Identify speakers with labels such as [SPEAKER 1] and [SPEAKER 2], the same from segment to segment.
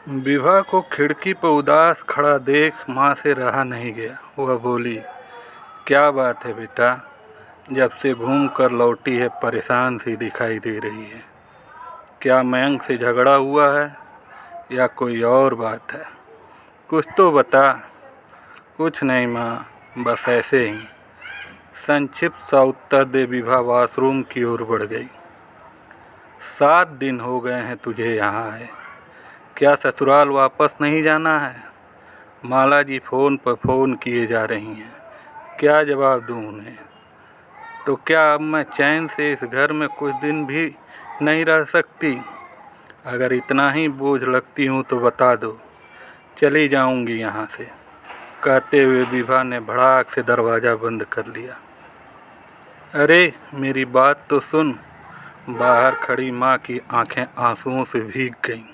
[SPEAKER 1] विभा को खिड़की पर उदास खड़ा देख माँ से रहा नहीं गया। वह बोली, क्या बात है बेटा, जब से घूम कर लौटी है परेशान सी दिखाई दे रही है। क्या मयंक से झगड़ा हुआ है या कोई और बात है? कुछ तो बता। कुछ नहीं माँ, बस ऐसे ही, संक्षिप्त सा उत्तर दे विभा वॉशरूम की ओर बढ़ गई। 7 दिन हो गए हैं तुझे यहाँ है, क्या ससुराल वापस नहीं जाना है? माला जी फ़ोन पर फ़ोन किए जा रही हैं, क्या जवाब दूँ उन्हें? तो क्या अब मैं चैन से इस घर में कुछ दिन भी नहीं रह सकती? अगर इतना ही बोझ लगती हूँ तो बता दो, चली जाऊँगी यहाँ से, कहते हुए विभा ने भड़ाक से दरवाज़ा बंद कर लिया। अरे मेरी बात तो सुन। बाहर खड़ी माँ की आंखें आंसुओं से भीग गईं।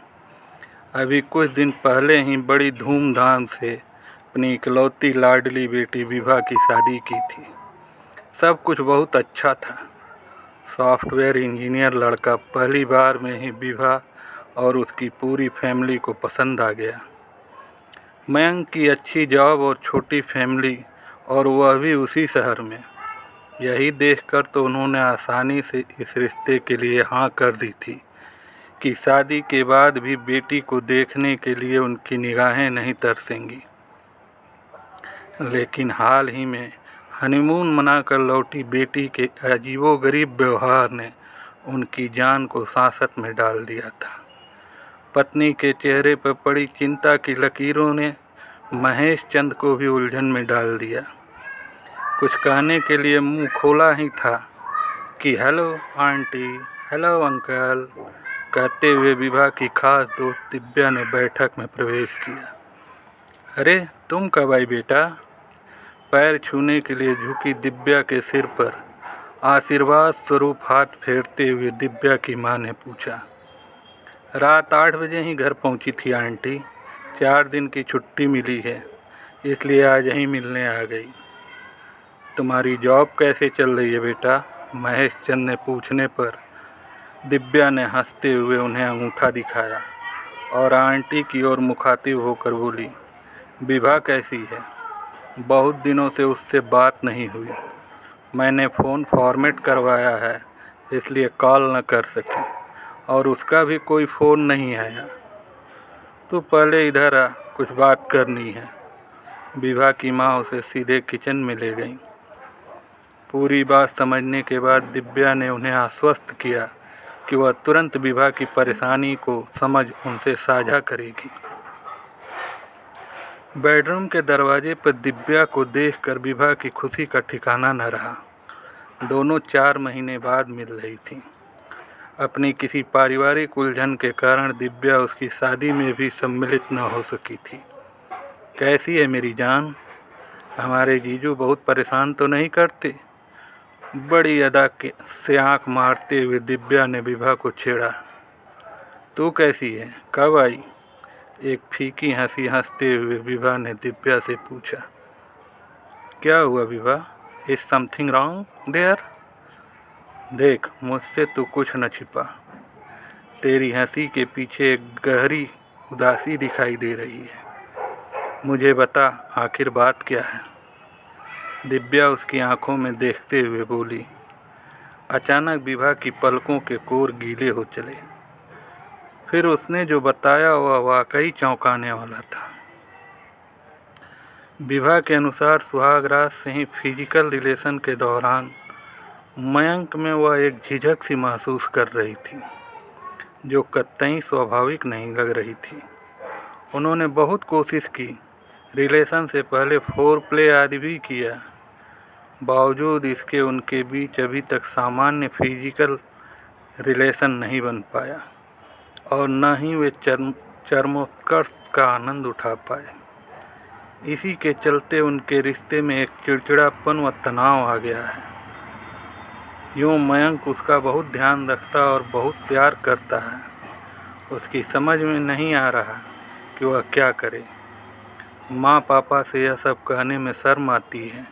[SPEAKER 1] अभी कुछ दिन पहले ही बड़ी धूमधाम से अपनी इकलौती लाडली बेटी विभा की शादी की थी। सब कुछ बहुत अच्छा था। सॉफ्टवेयर इंजीनियर लड़का पहली बार में ही विभा और उसकी पूरी फैमिली को पसंद आ गया। मयंक की अच्छी जॉब और छोटी फैमिली, और वह भी उसी शहर में। यही देखकर तो उन्होंने आसानी से इस रिश्ते के लिए हाँ कर दी थी कि शादी के बाद भी बेटी को देखने के लिए उनकी निगाहें नहीं तरसेंगी। लेकिन हाल ही में हनीमून मनाकर लौटी बेटी के अजीबोगरीब व्यवहार ने उनकी जान को सांसत में डाल दिया था। पत्नी के चेहरे पर पड़ी चिंता की लकीरों ने महेश चंद को भी उलझन में डाल दिया। कुछ कहने के लिए मुंह खोला ही था कि हेलो आंटी, हेलो अंकल कहते हुए विभा की खास दोस्त दिव्या ने बैठक में प्रवेश किया। अरे तुम कब आई बेटा? पैर छूने के लिए झुकी दिव्या के सिर पर आशीर्वाद स्वरूप हाथ फेरते हुए दिव्या की मां ने पूछा। रात 8 बजे ही घर पहुंची थी आंटी, 4 दिन की छुट्टी मिली है, इसलिए आज ही मिलने आ गई। तुम्हारी जॉब कैसे चल रही है बेटा? महेश चंद ने पूछने पर दिव्या ने हंसते हुए उन्हें अंगूठा दिखाया और आंटी की ओर मुखातिब होकर बोली, विभा कैसी है? बहुत दिनों से उससे बात नहीं हुई। मैंने फ़ोन फॉर्मेट करवाया है, इसलिए कॉल न कर सकी, और उसका भी कोई फ़ोन नहीं आया। तो पहले इधर आ, कुछ बात करनी है। विभा की माँ उसे सीधे किचन में ले गई। पूरी बात समझने के बाद दिव्या ने उन्हें आश्वस्त किया कि वह तुरंत विभा की परेशानी को समझ उनसे साझा करेगी। बेडरूम के दरवाजे पर दिव्या को देखकर विभा की खुशी का ठिकाना न रहा। दोनों 4 महीने बाद मिल रही थीं। अपनी किसी पारिवारिक उलझन के कारण दिव्या उसकी शादी में भी सम्मिलित न हो सकी थी। कैसी है मेरी जान? हमारे जीजू बहुत परेशान तो नहीं करते? बड़ी अदा से आंख मारते हुए दिव्या ने विभा को छेड़ा। तू कैसी है, कब आई? एक फीकी हंसी हंसते हुए विभा ने दिव्या से पूछा। क्या हुआ Vibha? Is something wrong there? देख, मुझसे तू कुछ न छिपा। तेरी हंसी के पीछे एक गहरी उदासी दिखाई दे रही है। मुझे बता, आखिर बात क्या है? दिव्या उसकी आंखों में देखते हुए बोली। अचानक विभा की पलकों के कोर गीले हो चले। फिर उसने जो बताया वह वाकई चौंकाने वाला था। विभा के अनुसार सुहागरात से ही फिजिकल रिलेशन के दौरान मयंक में वह एक झिझक सी महसूस कर रही थी, जो कतई स्वाभाविक नहीं लग रही थी। उन्होंने बहुत कोशिश की, रिलेशन से पहले फोरप्ले आदि भी किया, बावजूद इसके उनके बीच अभी तक सामान्य फिजिकल रिलेशन नहीं बन पाया, और न ही वे चरमोत्कर्ष का आनंद उठा पाए। इसी के चलते उनके रिश्ते में एक चिड़चिड़ापन व तनाव आ गया है। यूँ मयंक उसका बहुत ध्यान रखता और बहुत प्यार करता है। उसकी समझ में नहीं आ रहा कि वह क्या करे। माँ पापा से यह सब कहने में शर्म आती है।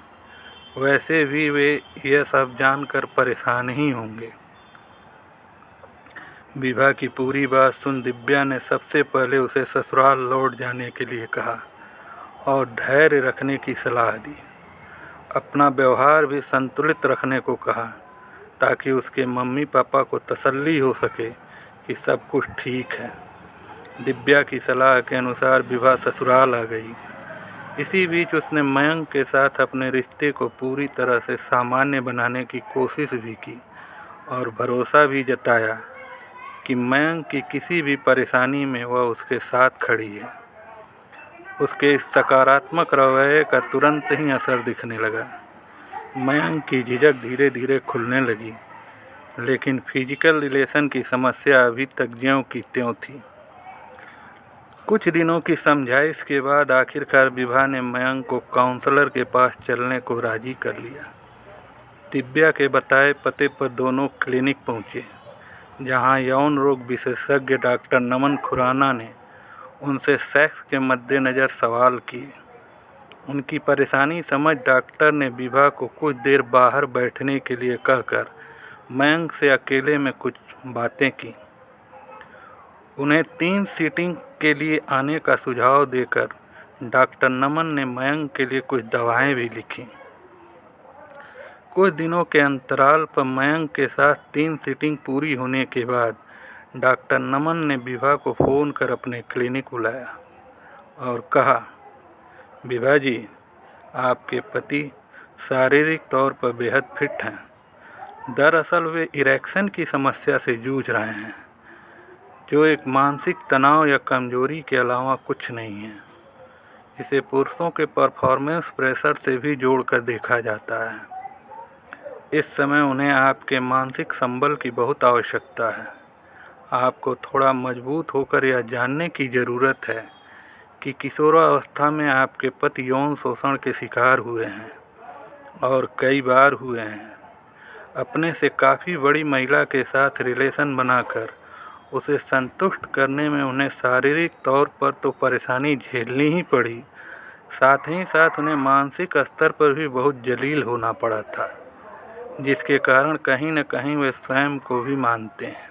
[SPEAKER 1] वैसे भी वे यह सब जानकर परेशान ही होंगे। विभा की पूरी बात सुन दिव्या ने सबसे पहले उसे ससुराल लौट जाने के लिए कहा और धैर्य रखने की सलाह दी। अपना व्यवहार भी संतुलित रखने को कहा ताकि उसके मम्मी पापा को तसल्ली हो सके कि सब कुछ ठीक है। दिव्या की सलाह के अनुसार विभा ससुराल आ गई। इसी बीच उसने मयंक के साथ अपने रिश्ते को पूरी तरह से सामान्य बनाने की कोशिश भी की और भरोसा भी जताया कि मयंक की किसी भी परेशानी में वह उसके साथ खड़ी है। उसके इस सकारात्मक रवैये का तुरंत ही असर दिखने लगा। मयंक की झिझक धीरे धीरे खुलने लगी, लेकिन फिजिकल रिलेशन की समस्या अभी तक ज्यों की त्यों थी। कुछ दिनों की समझाइश के बाद आखिरकार विभा ने मयंक को काउंसलर के पास चलने को राजी कर लिया। दिव्या के बताए पते पर दोनों क्लिनिक पहुंचे, जहां यौन रोग विशेषज्ञ डॉक्टर नमन खुराना ने उनसे सेक्स के मद्देनज़र सवाल किए। उनकी परेशानी समझ डॉक्टर ने विभा को कुछ देर बाहर बैठने के लिए कहकर मयंक से अकेले में कुछ बातें की। उन्हें 3 सीटिंग के लिए आने का सुझाव देकर डॉक्टर नमन ने मयंक के लिए कुछ दवाएं भी लिखी। कुछ दिनों के अंतराल पर मयंक के साथ 3 सीटिंग पूरी होने के बाद डॉक्टर नमन ने विभा को फ़ोन कर अपने क्लिनिक बुलाया और कहा, विभा जी, आपके पति शारीरिक तौर पर बेहद फिट हैं। दरअसल वे इरेक्शन की समस्या से जूझ रहे हैं, जो एक मानसिक तनाव या कमजोरी के अलावा कुछ नहीं है। इसे पुरुषों के परफॉर्मेंस प्रेशर से भी जोड़कर देखा जाता है। इस समय उन्हें आपके मानसिक संबल की बहुत आवश्यकता है। आपको थोड़ा मजबूत होकर यह जानने की ज़रूरत है कि किशोरावस्था में आपके पति यौन शोषण के शिकार हुए हैं और कई बार हुए हैं। अपने से काफ़ी बड़ी महिला के साथ रिलेशन बनाकर उसे संतुष्ट करने में उन्हें शारीरिक तौर पर तो परेशानी झेलनी ही पड़ी, साथ ही साथ उन्हें मानसिक स्तर पर भी बहुत जलील होना पड़ा था, जिसके कारण कहीं न कहीं वे स्वयं को भी मानते हैं।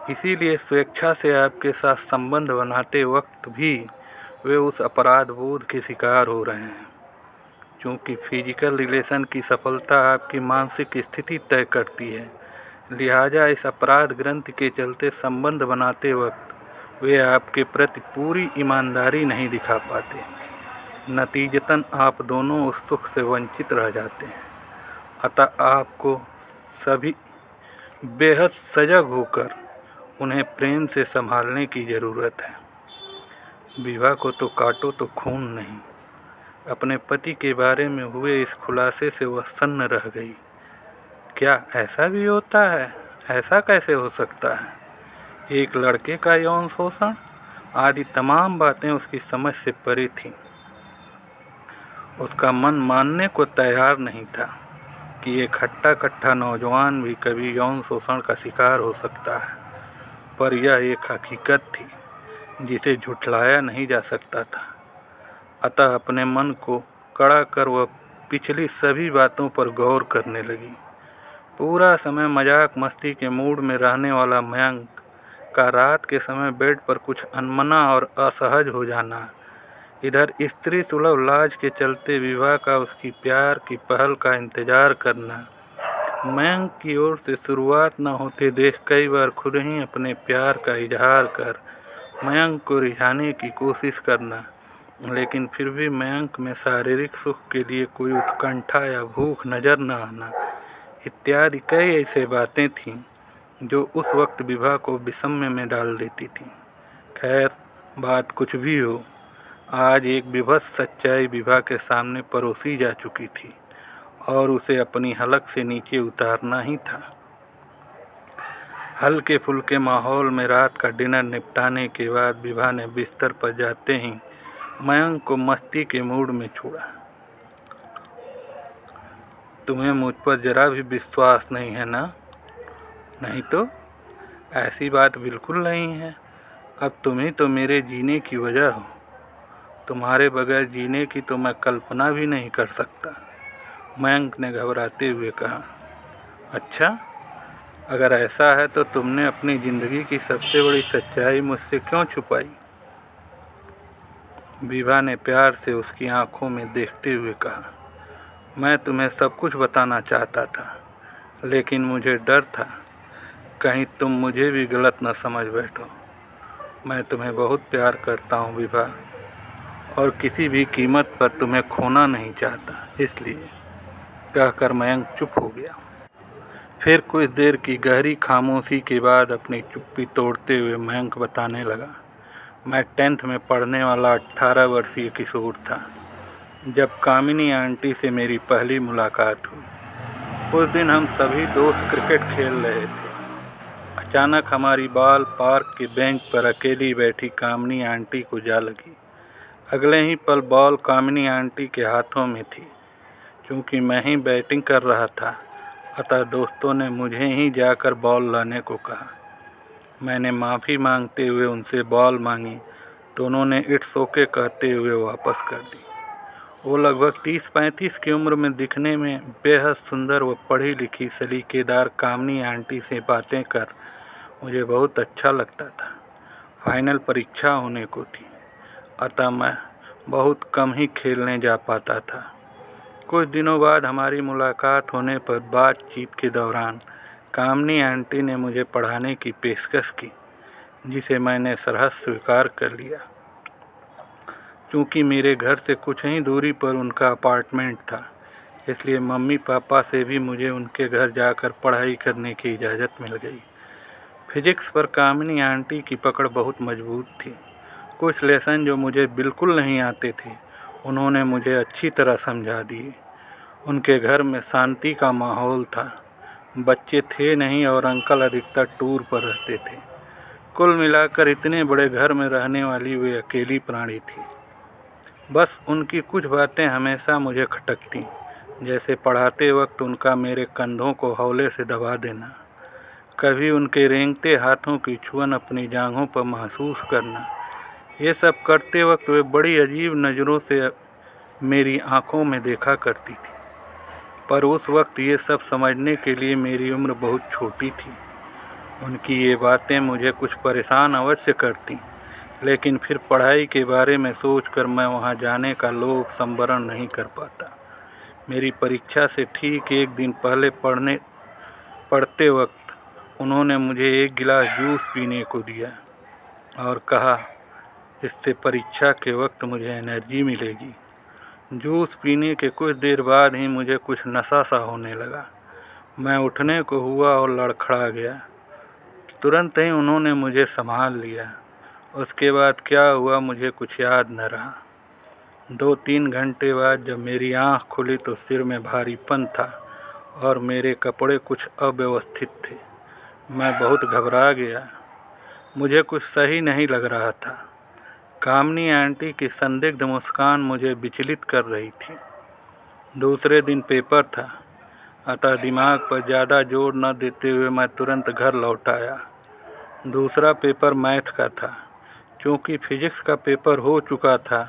[SPEAKER 1] इसीलिए स्वेच्छा से आपके साथ संबंध बनाते वक्त भी वे उस अपराध बोध के शिकार हो रहे हैं। क्योंकि फिजिकल रिलेशन की सफलता आपकी मानसिक स्थिति तय करती है, लिहाजा इस अपराध ग्रंथि के चलते संबंध बनाते वक्त वे आपके प्रति पूरी ईमानदारी नहीं दिखा पाते। नतीजतन आप दोनों उस सुख से वंचित रह जाते हैं। अतः आपको सभी बेहद सजग होकर उन्हें प्रेम से संभालने की ज़रूरत है। विभा को तो काटो तो खून नहीं। अपने पति के बारे में हुए इस खुलासे से वह सन्न रह गई। क्या ऐसा भी होता है? ऐसा कैसे हो सकता है? एक लड़के का यौन शोषण आदि तमाम बातें उसकी समझ से परे थीं। उसका मन मानने को तैयार नहीं था कि एक हट्टा कट्टा नौजवान भी कभी यौन शोषण का शिकार हो सकता है, पर यह एक हकीकत थी जिसे झुठलाया नहीं जा सकता था। अतः अपने मन को कड़ा कर वह पिछली सभी बातों पर गौर करने लगी। पूरा समय मजाक मस्ती के मूड में रहने वाला मयंक का रात के समय बेड पर कुछ अनमना और असहज हो जाना, इधर स्त्री सुलभ लाज के चलते विवाह का उसकी प्यार की पहल का इंतजार करना, मयंक की ओर से शुरुआत न होते देख कई बार खुद ही अपने प्यार का इजहार कर मयंक को रिझाने की कोशिश करना, लेकिन फिर भी मयंक में शारीरिक सुख के लिए कोई उत्कंठा या भूख नज़र न आना इत्यादि कई ऐसी बातें थीं जो उस वक्त विभा को विषम्य में डाल देती थीं। खैर, बात कुछ भी हो, आज एक विभत्स सच्चाई विभा के सामने परोसी जा चुकी थी और उसे अपनी हलक से नीचे उतारना ही था। हल्के फुल्के माहौल में रात का डिनर निपटाने के बाद विभा ने बिस्तर पर जाते ही मयंक को मस्ती के मूड में छोड़ा। तुम्हें मुझ पर जरा भी विश्वास नहीं है ना? नहीं तो? ऐसी बात बिल्कुल नहीं है। अब तुम ही तो मेरे जीने की वजह हो। तुम्हारे बगैर जीने की तो मैं कल्पना भी नहीं कर सकता, मयंक ने घबराते हुए कहा। अच्छा, अगर ऐसा है तो तुमने अपनी ज़िंदगी की सबसे बड़ी सच्चाई मुझसे क्यों छुपाई? विभा ने प्यार से उसकी आंखों में देखते हुए कहा, मैं तुम्हें सब कुछ बताना चाहता था, लेकिन मुझे डर था कहीं तुम मुझे भी गलत न समझ बैठो। मैं तुम्हें बहुत प्यार करता हूँ विभा, और किसी भी कीमत पर तुम्हें खोना नहीं चाहता, इसलिए कहकर मयंक चुप हो गया। फिर कुछ देर की गहरी खामोशी के बाद अपनी चुप्पी तोड़ते हुए मयंक बताने लगा, मैं 10th में पढ़ने वाला 18 वर्षीय किशोर था जब कामिनी आंटी से मेरी पहली मुलाकात हुई। उस दिन हम सभी दोस्त क्रिकेट खेल रहे थे। अचानक हमारी बॉल पार्क के बेंच पर अकेली बैठी कामिनी आंटी को जा लगी। अगले ही पल बॉल कामिनी आंटी के हाथों में थी। क्योंकि मैं ही बैटिंग कर रहा था, अतः दोस्तों ने मुझे ही जाकर बॉल लाने को कहा। मैंने माफ़ी मांगते हुए उनसे बॉल मांगी तो उन्होंने इट्स ओके कहते हुए वापस कर दी। वो लगभग 30-35 की उम्र में दिखने में बेहद सुंदर व पढ़ी लिखी सलीकेदार कामिनी आंटी से बातें कर मुझे बहुत अच्छा लगता था। फाइनल परीक्षा होने को थी, अतः मैं बहुत कम ही खेलने जा पाता था। कुछ दिनों बाद हमारी मुलाकात होने पर बातचीत के दौरान कामिनी आंटी ने मुझे पढ़ाने की पेशकश की, जिसे मैंने सरहद स्वीकार कर लिया। क्योंकि मेरे घर से कुछ ही दूरी पर उनका अपार्टमेंट था, इसलिए मम्मी पापा से भी मुझे उनके घर जाकर पढ़ाई करने की इजाज़त मिल गई। फिजिक्स पर कामिनी आंटी की पकड़ बहुत मजबूत थी। कुछ लेसन जो मुझे बिल्कुल नहीं आते थे, उन्होंने मुझे अच्छी तरह समझा दिए। उनके घर में शांति का माहौल था, बच्चे थे नहीं और अंकल अधिकतर टूर पर रहते थे। कुल मिलाकर इतने बड़े घर में रहने वाली वे अकेली प्राणी थी। बस उनकी कुछ बातें हमेशा मुझे खटकती, जैसे पढ़ाते वक्त उनका मेरे कंधों को हौले से दबा देना, कभी उनके रेंगते हाथों की छुअन अपनी जांघों पर महसूस करना। ये सब करते वक्त वे बड़ी अजीब नज़रों से मेरी आंखों में देखा करती थी, पर उस वक्त ये सब समझने के लिए मेरी उम्र बहुत छोटी थी। उनकी ये बातें मुझे कुछ परेशान अवश्य करती, लेकिन फिर पढ़ाई के बारे में सोचकर मैं वहाँ जाने का लोभ संवरण नहीं कर पाता। मेरी परीक्षा से ठीक एक दिन पहले पढ़ते वक्त उन्होंने मुझे एक गिलास जूस पीने को दिया और कहा, इससे परीक्षा के वक्त मुझे एनर्जी मिलेगी। जूस पीने के कुछ देर बाद ही मुझे कुछ नशा सा होने लगा। मैं उठने को हुआ और लड़खड़ा गया। तुरंत ही उन्होंने मुझे संभाल लिया। उसके बाद क्या हुआ मुझे कुछ याद न रहा। 2-3 घंटे बाद जब मेरी आँख खुली तो सिर में भारीपन था और मेरे कपड़े कुछ अव्यवस्थित थे। मैं बहुत घबरा गया, मुझे कुछ सही नहीं लग रहा था। कामिनी आंटी की संदिग्ध मुस्कान मुझे विचलित कर रही थी। दूसरे दिन पेपर था, अतः दिमाग पर ज़्यादा जोर न देते हुए मैं तुरंत घर लौट आया। दूसरा पेपर मैथ का था। क्योंकि फिजिक्स का पेपर हो चुका था,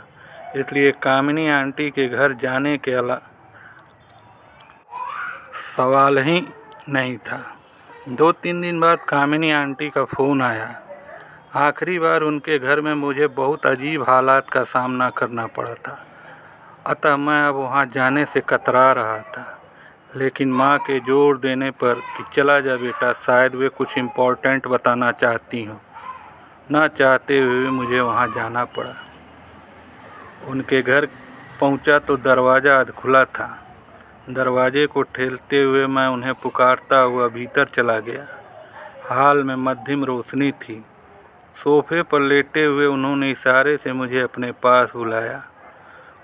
[SPEAKER 1] इसलिए कामिनी आंटी के घर जाने के सवाल ही नहीं था। 2-3 दिन बाद कामिनी आंटी का फ़ोन आया। आखिरी बार उनके घर में मुझे बहुत अजीब हालात का सामना करना पड़ा था, अतः मैं अब वहाँ जाने से कतरा रहा था। लेकिन माँ के जोर देने पर कि चला जा बेटा, शायद वे कुछ इम्पोर्टेंट बताना चाहती हों, न चाहते हुए मुझे वहाँ जाना पड़ा। उनके घर पहुँचा तो दरवाज़ा अध खुला था। दरवाजे को ठेलते हुए मैं उन्हें पुकारता हुआ भीतर चला गया। हाल में मध्यम रोशनी थी। सोफे पर लेटे हुए उन्होंने इशारे से मुझे अपने पास बुलाया।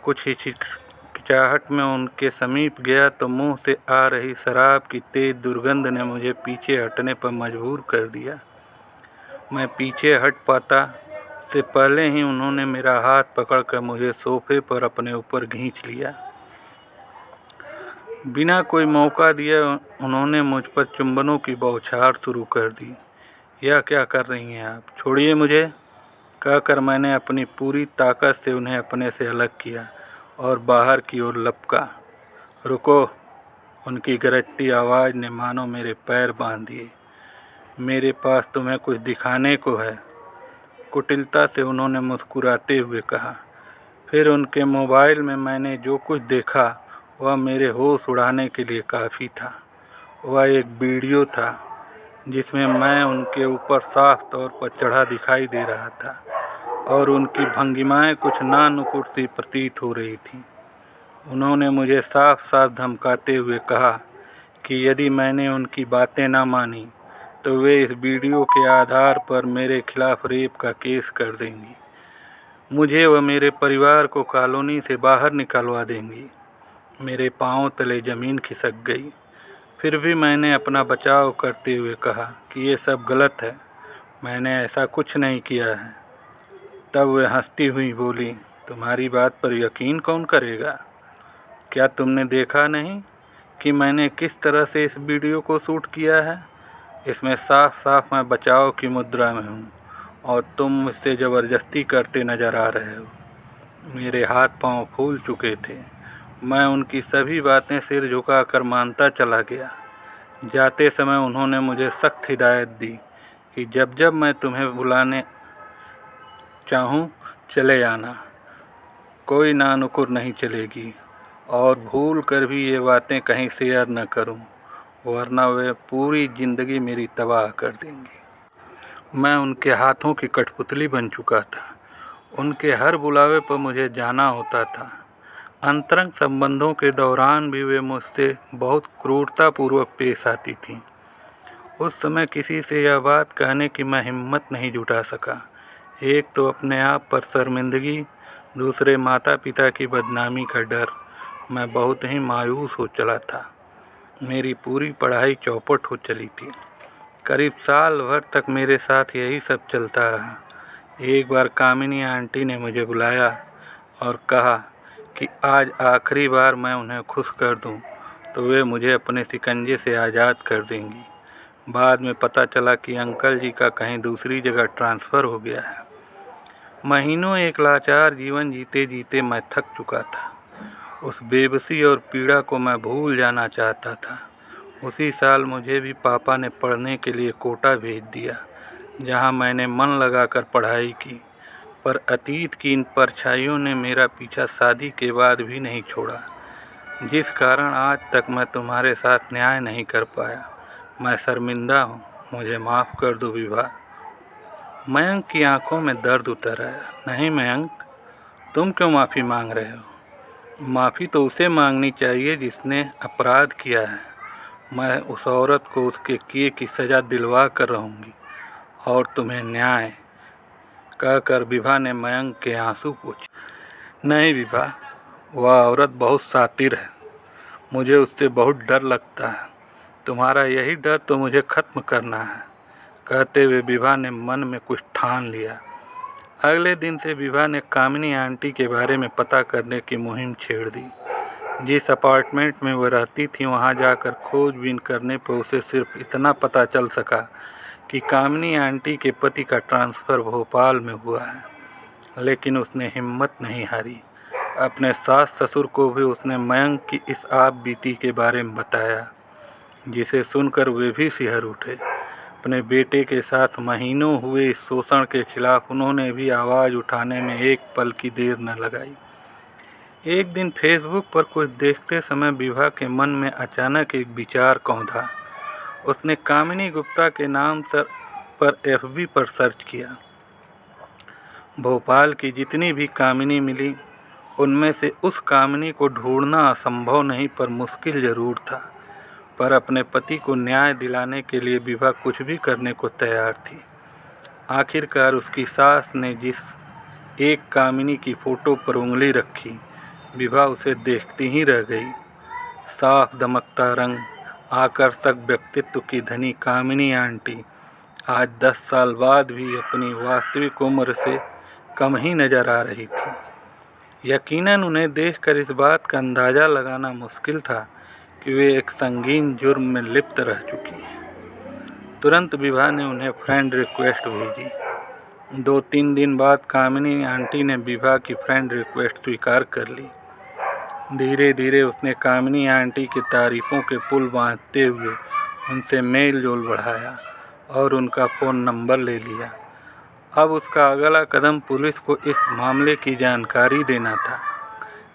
[SPEAKER 1] कुछ हिचकिचाहट में उनके समीप गया तो मुंह से आ रही शराब की तेज दुर्गंध ने मुझे पीछे हटने पर मजबूर कर दिया। मैं पीछे हट पाता से पहले ही उन्होंने मेरा हाथ पकड़कर मुझे सोफे पर अपने ऊपर खींच लिया। बिना कोई मौका दिए उन्होंने मुझ पर चुंबनों की बौछार शुरू कर दी। यह क्या कर रही हैं आप, छोड़िए मुझे, कहकर मैंने अपनी पूरी ताकत से उन्हें अपने से अलग किया और बाहर की ओर लपका। रुको, उनकी गरजती आवाज़ ने मानो मेरे पैर बांध दिए। मेरे पास तुम्हें कुछ दिखाने को है। कुटिलता से उन्होंने मुस्कुराते हुए कहा। फिर उनके मोबाइल में मैंने जो कुछ देखा वह मेरे होश उड़ाने के लिए काफ़ी था। वह एक वीडियो था जिसमें मैं उनके ऊपर साफ तौर पर चढ़ा दिखाई दे रहा था और उनकी भंगिमाएं कुछ नानुकुर सी प्रतीत हो रही थीं। उन्होंने मुझे साफ साफ धमकाते हुए कहा कि यदि मैंने उनकी बातें न मानी तो वे इस वीडियो के आधार पर मेरे खिलाफ रेप का केस कर देंगी। मुझे व मेरे परिवार को कॉलोनी से बाहर निकलवा देंगी। मेरे पांव तले ज़मीन खिसक गई। फिर भी मैंने अपना बचाव करते हुए कहा कि ये सब गलत है, मैंने ऐसा कुछ नहीं किया है। तब वे हंसती हुई बोली, तुम्हारी बात पर यकीन कौन करेगा? क्या तुमने देखा नहीं कि मैंने किस तरह से इस वीडियो को शूट किया है? इसमें साफ साफ मैं बचाव की मुद्रा में हूँ और तुम मुझसे ज़बरदस्ती करते नज़र आ रहे हो। मेरे हाथ पांव फूल चुके थे। मैं उनकी सभी बातें सिर झुकाकर मानता चला गया। जाते समय उन्होंने मुझे सख्त हिदायत दी कि जब जब मैं तुम्हें बुलाने चाहूँ चले आना, कोई नानुकुर नहीं चलेगी और भूल कर भी ये बातें कहीं शेयर न करूं, वरना वे पूरी ज़िंदगी मेरी तबाह कर देंगी। मैं उनके हाथों की कठपुतली बन चुका था। उनके हर बुलावे पर मुझे जाना होता था। अंतरंग संबंधों के दौरान भी वे मुझसे बहुत क्रूरतापूर्वक पेश आती थीं। उस समय किसी से यह बात कहने की मैं हिम्मत नहीं जुटा सका। एक तो अपने आप पर शर्मिंदगी, दूसरे माता पिता की बदनामी का डर। मैं बहुत ही मायूस हो चला था। मेरी पूरी पढ़ाई चौपट हो चली थी। करीब साल भर तक मेरे साथ यही सब चलता रहा। एक बार कामिनी आंटी ने मुझे बुलाया और कहा कि आज आखिरी बार मैं उन्हें खुश कर दूं तो वे मुझे अपने शिकंजे से आज़ाद कर देंगी। बाद में पता चला कि अंकल जी का कहीं दूसरी जगह ट्रांसफ़र हो गया है। महीनों एक लाचार जीवन जीते जीते मैं थक चुका था। उस बेबसी और पीड़ा को मैं भूल जाना चाहता था। उसी साल मुझे भी पापा ने पढ़ने के लिए कोटा भेज दिया, जहां मैंने मन लगाकर पढ़ाई की। पर अतीत की इन परछाइयों ने मेरा पीछा शादी के बाद भी नहीं छोड़ा, जिस कारण आज तक मैं तुम्हारे साथ न्याय नहीं कर पाया। मैं शर्मिंदा हूँ, मुझे माफ़ कर दो विभा। मयंक की आंखों में दर्द उतर आया। नहीं मयंक, तुम क्यों माफ़ी मांग रहे हो? माफ़ी तो उसे मांगनी चाहिए जिसने अपराध किया है। मैं उस औरत को उसके किए की सज़ा दिलवा कर रहूँगी और तुम्हें न्याय, कहकर विभा ने मयंक के आंसू पोंछे। नहीं विभा, वह औरत बहुत शातिर है। मुझे उससे बहुत डर लगता है। तुम्हारा यही डर तो मुझे ख़त्म करना है। कहते हुए विभा ने मन में कुछ ठान लिया। अगले दिन से विभा ने कामिनी आंटी के बारे में पता करने की मुहिम छेड़ दी। जिस अपार्टमेंट में वह रहती थी वहां जाकर खोजबीन करने पर उसे सिर्फ इतना पता चल सका कि कामिनी आंटी के पति का ट्रांसफ़र भोपाल में हुआ है। लेकिन उसने हिम्मत नहीं हारी। अपने सास ससुर को भी उसने मयंक की इस आप बीती के बारे में बताया, जिसे सुनकर वे भी सिहर उठे। अपने बेटे के साथ महीनों हुए इस शोषण के खिलाफ उन्होंने भी आवाज़ उठाने में एक पल की देर न लगाई। एक दिन फेसबुक पर कुछ देखते समय विभा के मन में अचानक एक विचार कौंधा। उसने कामिनी गुप्ता के नाम पर FB पर सर्च किया। भोपाल की जितनी भी कामिनी मिली उनमें से उस कामिनी को ढूंढना असंभव नहीं पर मुश्किल ज़रूर था। पर अपने पति को न्याय दिलाने के लिए विभा कुछ भी करने को तैयार थी। आखिरकार उसकी सास ने जिस एक कामिनी की फ़ोटो पर उंगली रखी, विभा उसे देखती ही रह गई। साफ दमकता रंग, आकर्षक व्यक्तित्व की धनी कामिनी आंटी आज 10 साल बाद भी अपनी वास्तविक उम्र से कम ही नज़र आ रही थी। यकीनन उन्हें देखकर इस बात का अंदाज़ा लगाना मुश्किल था कि वे एक संगीन जुर्म में लिप्त रह चुकी हैं। तुरंत विभा ने उन्हें फ्रेंड रिक्वेस्ट भेजी। 2-3 दिन बाद कामिनी आंटी ने विभा की फ्रेंड रिक्वेस्ट स्वीकार कर ली। धीरे धीरे उसने कामिनी आंटी की तारीफ़ों के पुल बांधते हुए उनसे मेल जोल बढ़ाया और उनका फ़ोन नंबर ले लिया। अब उसका अगला कदम पुलिस को इस मामले की जानकारी देना था,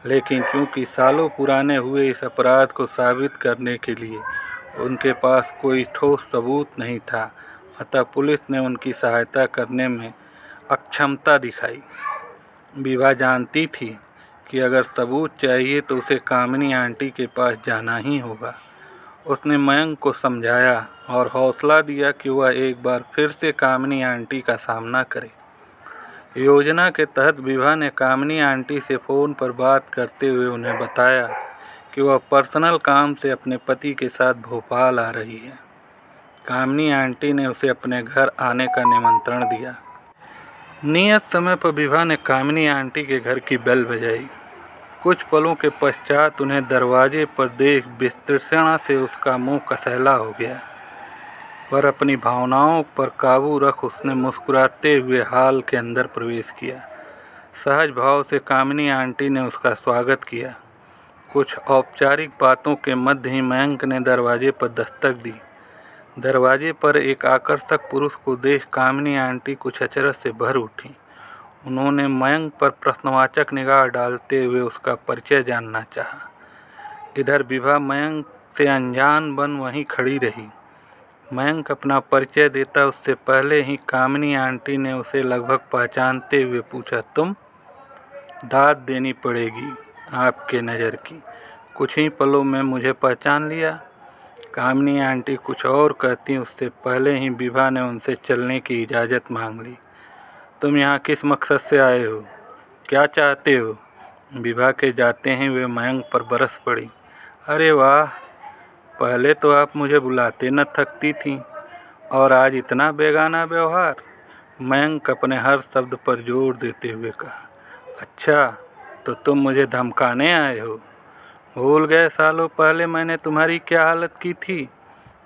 [SPEAKER 1] लेकिन चूंकि सालों पुराने हुए इस अपराध को साबित करने के लिए उनके पास कोई ठोस सबूत नहीं था, अतः पुलिस ने उनकी सहायता करने में अक्षमता दिखाई। विभा जानती थी कि अगर सबूत चाहिए तो उसे कामिनी आंटी के पास जाना ही होगा। उसने मयंक को समझाया और हौसला दिया कि वह एक बार फिर से कामिनी आंटी का सामना करे। योजना के तहत विभा ने कामिनी आंटी से फ़ोन पर बात करते हुए उन्हें बताया कि वह पर्सनल काम से अपने पति के साथ भोपाल आ रही है। कामिनी आंटी ने उसे अपने घर आने का निमंत्रण दिया। नियत समय पर विभा ने कामिनी आंटी के घर की बेल बजाई। कुछ पलों के पश्चात उन्हें दरवाजे पर देख विस्तृषणा से उसका मुंह कसैला हो गया, पर अपनी भावनाओं पर काबू रख उसने मुस्कुराते हुए हाल के अंदर प्रवेश किया। सहज भाव से कामिनी आंटी ने उसका स्वागत किया। कुछ औपचारिक बातों के मध्य ही मयंक ने दरवाजे पर दस्तक दी। दरवाजे पर एक आकर्षक पुरुष को देख कामिनी आंटी कुछ अचरज से भर उठी। उन्होंने मयंक पर प्रश्नवाचक निगाह डालते हुए उसका परिचय जानना चाहा। इधर विभा मयंक से अनजान बन वहीं खड़ी रही। मयंक अपना परिचय देता उससे पहले ही कामिनी आंटी ने उसे लगभग पहचानते हुए पूछा, तुम? दाद देनी पड़ेगी आपके नज़र की। कुछ ही पलों में मुझे पहचान लिया। कामिनी आंटी कुछ और कहती उससे पहले ही विभा ने उनसे चलने की इजाज़त मांग ली। तुम यहाँ किस मकसद से आए हो? क्या चाहते हो? विभा के जाते ही वे मयंक पर बरस पड़ी। अरे वाह, पहले तो आप मुझे बुलाते न थकती थीं, और आज इतना बेगाना व्यवहार। मयंक अपने हर शब्द पर जोर देते हुए कहा। अच्छा, तो तुम मुझे धमकाने आए हो? भूल गए सालों पहले मैंने तुम्हारी क्या हालत की थी?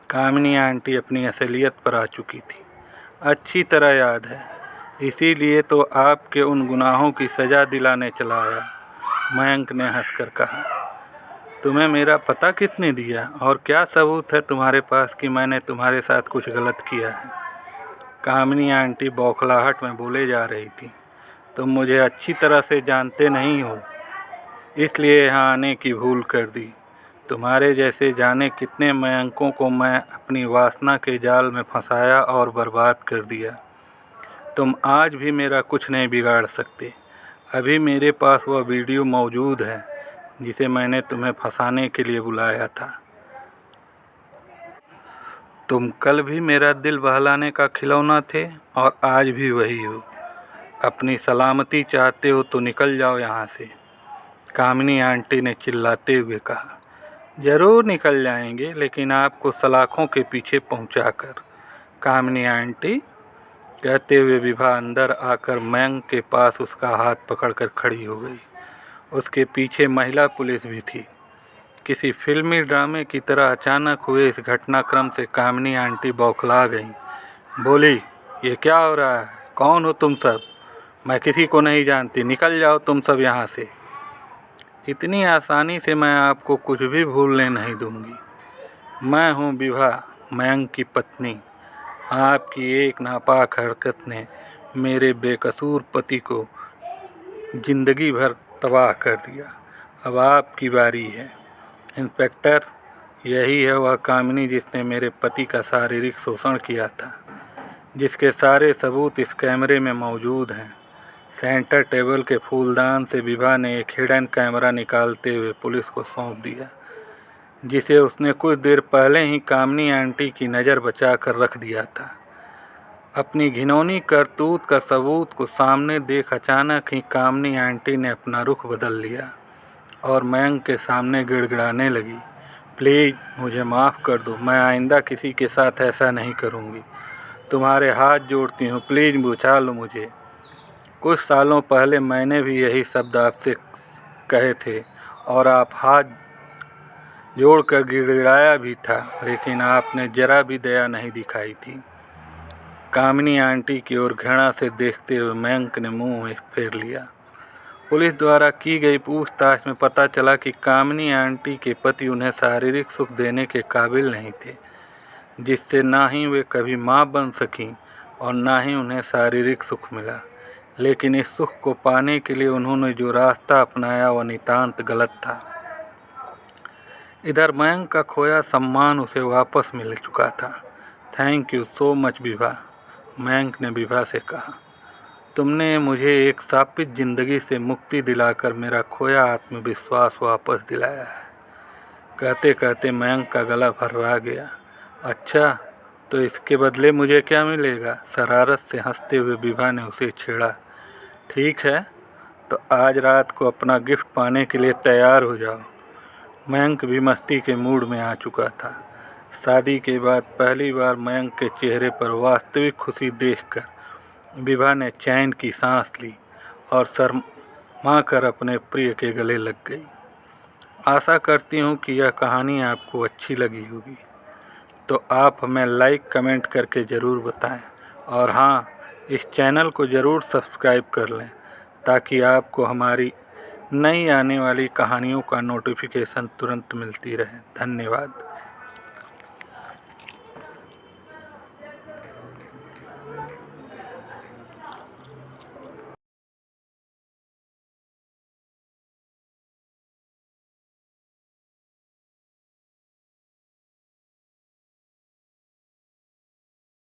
[SPEAKER 1] कामिनी आंटी अपनी असलियत पर आ चुकी थी। अच्छी तरह याद है, इसीलिए तो आपके उन गुनाहों की सज़ा दिलाने चला आया। मयंक ने हंसकर कहा। तुम्हें मेरा पता किसने दिया, और क्या सबूत है तुम्हारे पास कि मैंने तुम्हारे साथ कुछ गलत किया है? कामिनी आंटी बौखलाहट में बोले जा रही थी। तुम मुझे अच्छी तरह से जानते नहीं हो, इसलिए यहाँ आने की भूल कर दी। तुम्हारे जैसे जाने कितने मयंकों को मैं अपनी वासना के जाल में फंसाया और बर्बाद कर दिया। तुम आज भी मेरा कुछ नहीं बिगाड़ सकते। अभी मेरे पास वह वीडियो मौजूद है जिसे मैंने तुम्हें फंसाने के लिए बुलाया था। तुम कल भी मेरा दिल बहलाने का खिलौना थे और आज भी वही हो। अपनी सलामती चाहते हो तो निकल जाओ यहाँ से, कामिनी आंटी ने चिल्लाते हुए कहा। ज़रूर निकल जाएंगे, लेकिन आपको सलाखों के पीछे पहुंचाकर। कामिनी आंटी, कहते हुए विभा अंदर आकर मयंक के पास उसका हाथ पकड़कर खड़ी हो गई। उसके पीछे महिला पुलिस भी थी। किसी फिल्मी ड्रामे की तरह अचानक हुए इस घटनाक्रम से कामिनी आंटी बौखला गई। बोली, ये क्या हो रहा है? कौन हो तुम सब? मैं किसी को नहीं जानती, निकल जाओ तुम सब यहाँ से। इतनी आसानी से मैं आपको कुछ भी भूलने नहीं दूंगी। मैं हूँ विभा, मयंक की पत्नी। आपकी एक नापाक हरकत ने मेरे बेकसूर पति को जिंदगी भर तबाह कर दिया। अब आपकी बारी है। इंस्पेक्टर, यही है वह कामिनी जिसने मेरे पति का शारीरिक शोषण किया था, जिसके सारे सबूत इस कैमरे में मौजूद हैं। सेंटर टेबल के फूलदान से विभा ने एक हिडन कैमरा निकालते हुए पुलिस को सौंप दिया, जिसे उसने कुछ देर पहले ही कामिनी आंटी की नज़र बचाकर रख दिया था। अपनी घिनौनी करतूत का सबूत को सामने देख अचानक ही कामिनी आंटी ने अपना रुख बदल लिया और मयंक के सामने गिड़गिड़ाने लगी। प्लीज़ मुझे माफ़ कर दो, मैं आइंदा किसी के साथ ऐसा नहीं करूँगी। तुम्हारे हाथ जोड़ती हूँ, प्लीज़ बचा लो मुझे। कुछ सालों पहले मैंने भी यही शब्द आपसे कहे थे और आप हाथ जोड़कर गिड़गिड़ाया भी था, लेकिन आपने जरा भी दया नहीं दिखाई थी। कामिनी आंटी की ओर घृणा से देखते हुए मयंक ने मुंह फेर लिया। पुलिस द्वारा की गई पूछताछ में पता चला कि कामिनी आंटी के पति उन्हें शारीरिक सुख देने के काबिल नहीं थे। जिससे ना ही वे कभी माँ बन सकीं और ना ही उन्हें शारीरिक सुख मिला। लेकिन इस सुख को पाने के लिए उन्होंने जो रास्ता अपनाया वह नितांत गलत था। इधर मयंक का खोया सम्मान उसे वापस मिल चुका था। Thank you so much Vibha, Mayank ने विभा से कहा। तुमने मुझे एक शापित जिंदगी से मुक्ति दिलाकर मेरा खोया आत्मविश्वास वापस दिलाया है। कहते कहते मयंक का गला भर्रा गया। अच्छा, तो इसके बदले मुझे क्या मिलेगा? शरारत से हंसते हुए विभा ने उसे छेड़ा। ठीक है, तो आज रात को अपना गिफ्ट पाने के लिए तैयार हो जाओ। मयंक भी मस्ती के मूड में आ चुका था। शादी के बाद पहली बार मयंक के चेहरे पर वास्तविक खुशी देखकर विभा ने चैन की सांस ली और शर्मा कर अपने प्रिय के गले लग गई। आशा करती हूँ कि यह कहानी आपको अच्छी लगी होगी, तो आप हमें लाइक कमेंट करके ज़रूर बताएं। और हाँ, इस चैनल को ज़रूर सब्सक्राइब कर लें ताकि आपको हमारी नई आने वाली कहानियों का नोटिफिकेशन तुरंत मिलती रहे। धन्यवाद।